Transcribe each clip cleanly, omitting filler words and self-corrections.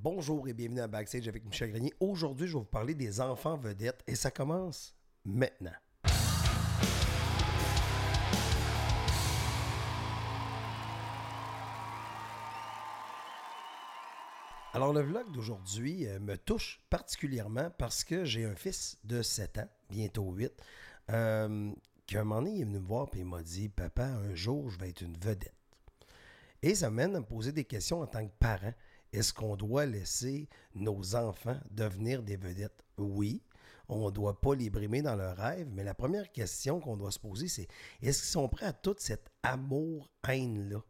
Bonjour et bienvenue à Backstage avec Michel Grenier. Aujourd'hui, je vais vous parler des enfants vedettes et ça commence maintenant. Alors, le vlog d'aujourd'hui me touche particulièrement parce que j'ai un fils de 7 ans, bientôt 8, qu'un moment donné, il est venu me voir et il m'a dit « Papa, un jour, je vais être une vedette. » Et ça mène à me poser des questions en tant que parent. Est-ce qu'on doit laisser nos enfants devenir des vedettes? Oui, on ne doit pas les brimer dans leurs rêves, mais la première question qu'on doit se poser, c'est est-ce qu'ils sont prêts à tout cet amour-haine-là?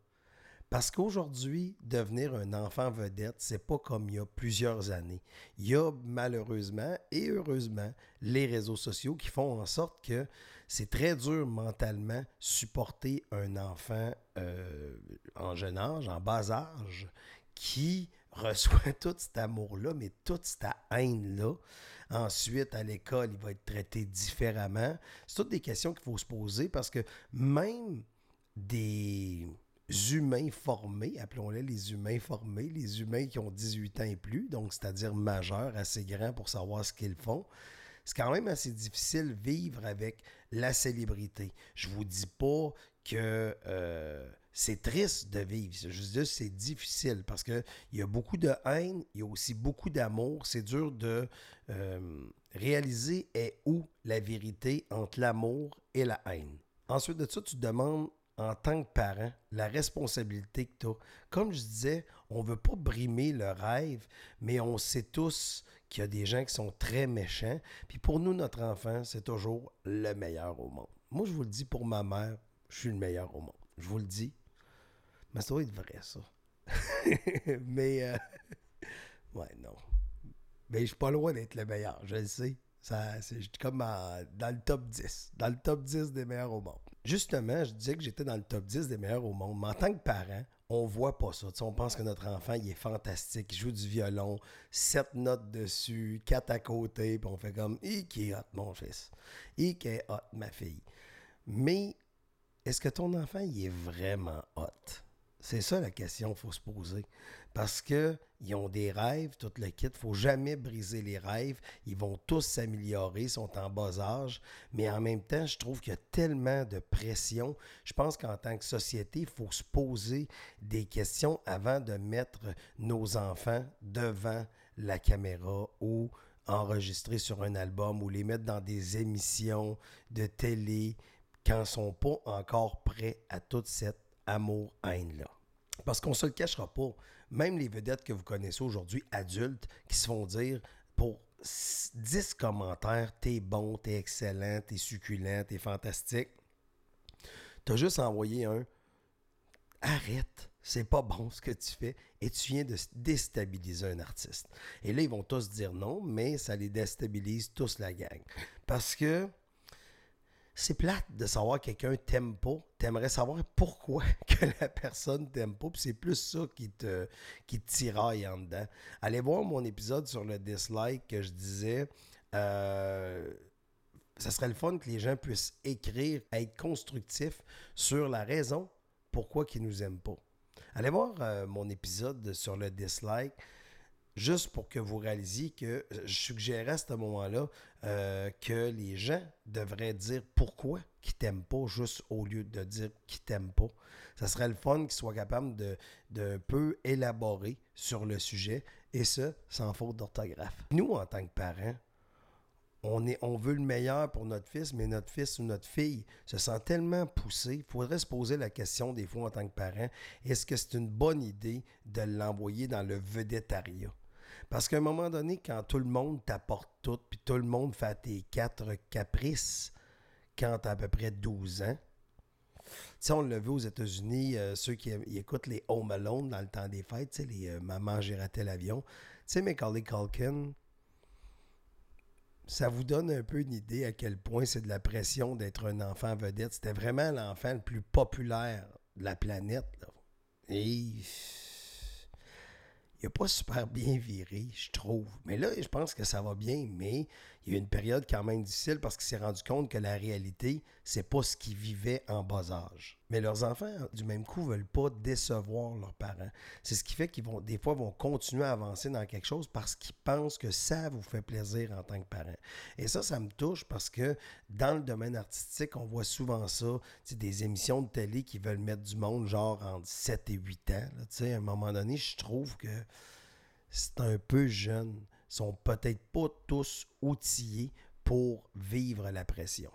Parce qu'aujourd'hui, devenir un enfant vedette, c'est pas comme il y a plusieurs années. Il y a malheureusement et heureusement les réseaux sociaux qui font en sorte que c'est très dur mentalement supporter un enfant en jeune âge, en bas âge, qui reçoit tout cet amour-là, mais toute cette haine-là. Ensuite, à l'école, il va être traité différemment. C'est toutes des questions qu'il faut se poser parce que même des humains formés, appelons-les les humains formés, les humains qui ont 18 ans et plus, donc c'est-à-dire majeurs, assez grands pour savoir ce qu'ils font, c'est quand même assez difficile vivre avec la célébrité. Je vous dis pas que c'est triste de vivre, je veux dire c'est difficile parce qu'il y a beaucoup de haine, il y a aussi beaucoup d'amour, c'est dur de réaliser est où la vérité entre l'amour et la haine. Ensuite de ça, tu te demandes en tant que parent, la responsabilité que tu as. Comme je disais, on ne veut pas brimer le rêve, mais on sait tous qu'il y a des gens qui sont très méchants. Puis pour nous, notre enfant, c'est toujours le meilleur au monde. Moi, je vous le dis, pour ma mère, je suis le meilleur au monde. Je vous le dis. Mais ça doit être vrai, ça. mais, ouais, non. Mais je suis pas loin d'être le meilleur, je le sais. Je suis comme dans le top 10. Dans le top 10 des meilleurs au monde. Justement, je disais que j'étais dans le top 10 des meilleurs au monde, mais en tant que parent, on voit pas ça. T'sais, on pense que notre enfant, il est fantastique, il joue du violon, 7 notes dessus, 4 à côté, puis on fait comme « qui est hot, mon fils? Qui est hot, ma fille? » Mais est-ce que ton enfant, il est vraiment hot? C'est ça la question qu'il faut se poser. Parce qu'ils ont des rêves, tout le kit. Il ne faut jamais briser les rêves. Ils vont tous s'améliorer, ils sont en bas âge. Mais en même temps, je trouve qu'il y a tellement de pression. Je pense qu'en tant que société, il faut se poser des questions avant de mettre nos enfants devant la caméra ou enregistrer sur un album ou les mettre dans des émissions de télé quand ils ne sont pas encore prêts à toute cette amour-haine-là. Parce qu'on ne se le cachera pas, même les vedettes que vous connaissez aujourd'hui, adultes, qui se font dire pour 10 commentaires, t'es bon, t'es excellent, t'es succulent, t'es fantastique, t'as juste envoyé un arrête, c'est pas bon ce que tu fais et tu viens de déstabiliser un artiste. Et là, ils vont tous dire non, mais ça les déstabilise tous la gang. Parce que c'est plate de savoir que quelqu'un t'aime pas. T'aimerais savoir pourquoi que la personne t'aime pas. Puis c'est plus ça qui te tiraille en dedans. Allez voir mon épisode sur le dislike que je disais. Ça serait le fun que les gens puissent écrire, être constructifs sur la raison pourquoi ils nous aiment pas. Allez voir mon épisode sur le dislike. Juste pour que vous réalisiez que je suggérais à ce moment-là que les gens devraient dire pourquoi qu'ils t'aiment pas, juste au lieu de dire qu'ils t'aiment pas. Ça serait le fun qu'ils soient capables de peu élaborer sur le sujet, et ça, sans faute d'orthographe. Nous, en tant que parents, on veut le meilleur pour notre fils, mais notre fils ou notre fille se sent tellement poussé. Il faudrait se poser la question des fois en tant que parent, est-ce que c'est une bonne idée de l'envoyer dans le vedettariat? Parce qu'à un moment donné, quand tout le monde t'apporte tout, puis tout le monde fait tes 4 caprices quand t'as à peu près 12 ans, tu sais, on l'a vu aux États-Unis, ceux qui écoutent les Home Alone dans le temps des fêtes, tu sais, les Maman, j'ai raté l'avion. Tu sais, Macaulay Culkin, ça vous donne un peu une idée à quel point c'est de la pression d'être un enfant vedette. C'était vraiment l'enfant le plus populaire de la planète, là. Et il n'a pas super bien viré, je trouve. Mais là, je pense que ça va bien, mais il y a eu une période quand même difficile parce qu'il s'est rendu compte que la réalité, c'est pas ce qu'il vivait en bas âge. Mais leurs enfants, du même coup, ne veulent pas décevoir leurs parents. C'est ce qui fait qu'ils vont, des fois, vont continuer à avancer dans quelque chose parce qu'ils pensent que ça vous fait plaisir en tant que parent. Et ça me touche parce que dans le domaine artistique, on voit souvent ça, des émissions de télé qui veulent mettre du monde genre entre 7 et 8 ans. Là, à un moment donné, je trouve que c'est un peu jeune. Ils sont peut-être pas tous outillés pour vivre la pression.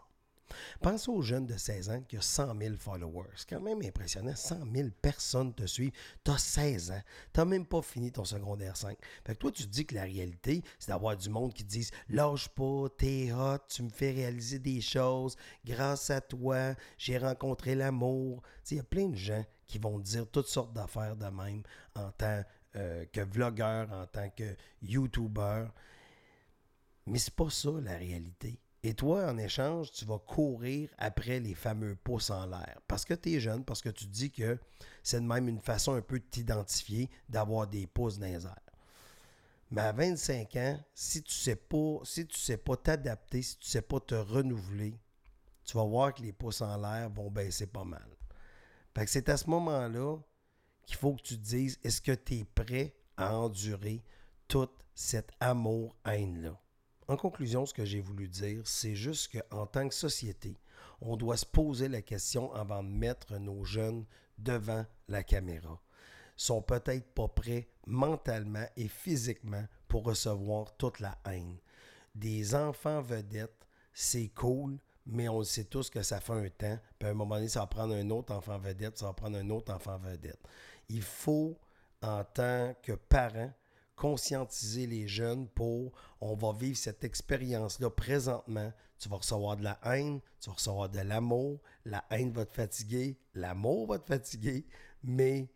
Pense aux jeunes de 16 ans qui ont 100 000 followers. C'est quand même impressionnant. 100 000 personnes te suivent. Tu as 16 ans. Tu n'as même pas fini ton secondaire 5. Fait que toi, tu te dis que la réalité, c'est d'avoir du monde qui te dise « Lâche pas, t'es hot, tu me fais réaliser des choses. Grâce à toi, j'ai rencontré l'amour. » Il y a plein de gens qui vont te dire toutes sortes d'affaires de même en tant que vlogueur, en tant que YouTuber. Mais c'est pas ça la réalité. Et toi, en échange, tu vas courir après les fameux pouces en l'air. Parce que tu es jeune, parce que tu te dis que c'est de même une façon un peu de t'identifier, d'avoir des pouces dans les airs. Mais à 25 ans, si tu sais pas t'adapter, si tu sais pas te renouveler, tu vas voir que les pouces en l'air vont baisser pas mal. Fait que c'est à ce moment-là qu'il faut que tu te dises, est-ce que tu es prêt à endurer tout cet amour-haine-là? En conclusion, ce que j'ai voulu dire, c'est juste qu'en tant que société, on doit se poser la question avant de mettre nos jeunes devant la caméra. Ils sont peut-être pas prêts mentalement et physiquement pour recevoir toute la haine. Des enfants vedettes, c'est cool, mais on sait tous que ça fait un temps. Puis à un moment donné, ça va prendre un autre enfant vedette, ça va prendre un autre enfant vedette. Il faut, en tant que parent, conscientiser les jeunes pour on va vivre cette expérience-là présentement. Tu vas recevoir de la haine, tu vas recevoir de l'amour. La haine va te fatiguer, l'amour va te fatiguer, mais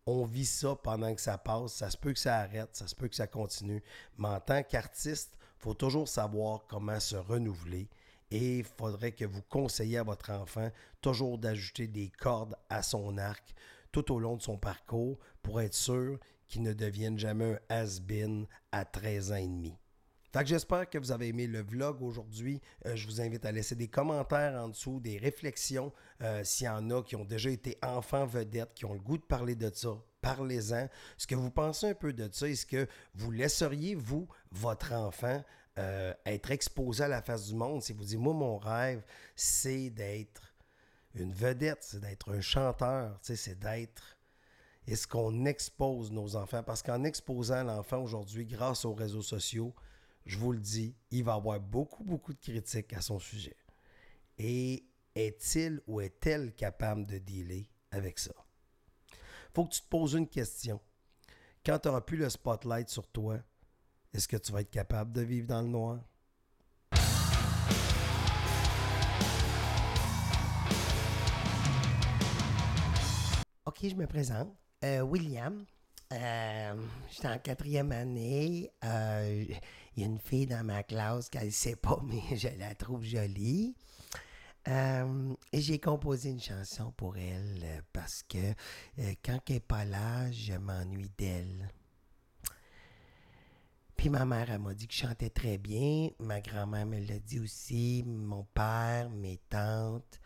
on vit ça pendant que ça passe. Ça se peut que ça arrête, ça se peut que ça continue. Mais en tant qu'artiste, il faut toujours savoir comment se renouveler. Et il faudrait que vous conseillez à votre enfant toujours d'ajouter des cordes à son arc tout au long de son parcours pour être sûr qu'il ne devienne jamais un has-been à 13 ans et demi. Fait que j'espère que vous avez aimé le vlog aujourd'hui. Je vous invite à laisser des commentaires en dessous, des réflexions. S'il y en a qui ont déjà été enfants vedettes, qui ont le goût de parler de ça, parlez-en. Ce que vous pensez un peu de ça, est-ce que vous laisseriez, vous, votre enfant, être exposé à la face du monde? Si vous dites, moi, mon rêve, c'est d'être une vedette, c'est d'être un chanteur, c'est d'être... Est-ce qu'on expose nos enfants? Parce qu'en exposant l'enfant aujourd'hui, grâce aux réseaux sociaux, je vous le dis, il va y avoir beaucoup, beaucoup de critiques à son sujet. Et est-il ou est-elle capable de dealer avec ça? Faut que tu te poses une question. Quand tu n'auras plus le spotlight sur toi, est-ce que tu vas être capable de vivre dans le noir? OK, je me présente. William. J'étais en 4e année. Il y a une fille dans ma classe qu'elle ne sait pas, mais je la trouve jolie. Et j'ai composé une chanson pour elle parce que quand elle n'est pas là, je m'ennuie d'elle. Puis ma mère, elle m'a dit que je chantais très bien. Ma grand-mère me l'a dit aussi. Mon père, mes tantes.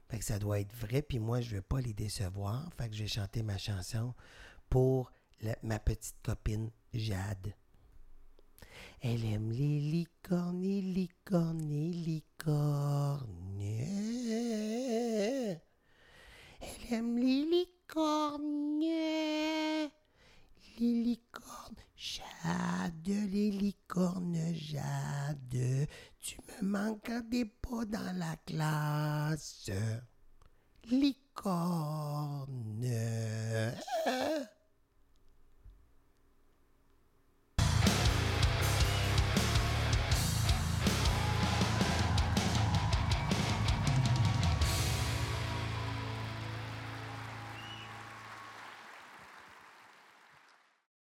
Fait que ça doit être vrai. Puis moi, je ne veux pas les décevoir. Fait que je vais chanter ma chanson pour ma petite copine Jade. Elle aime les licornes, les licornes, les licornes. Elle aime les licornes. Les licornes, Jade, les licornes, Jade. Tu me manques quand t'es pas dans la classe. Licorne.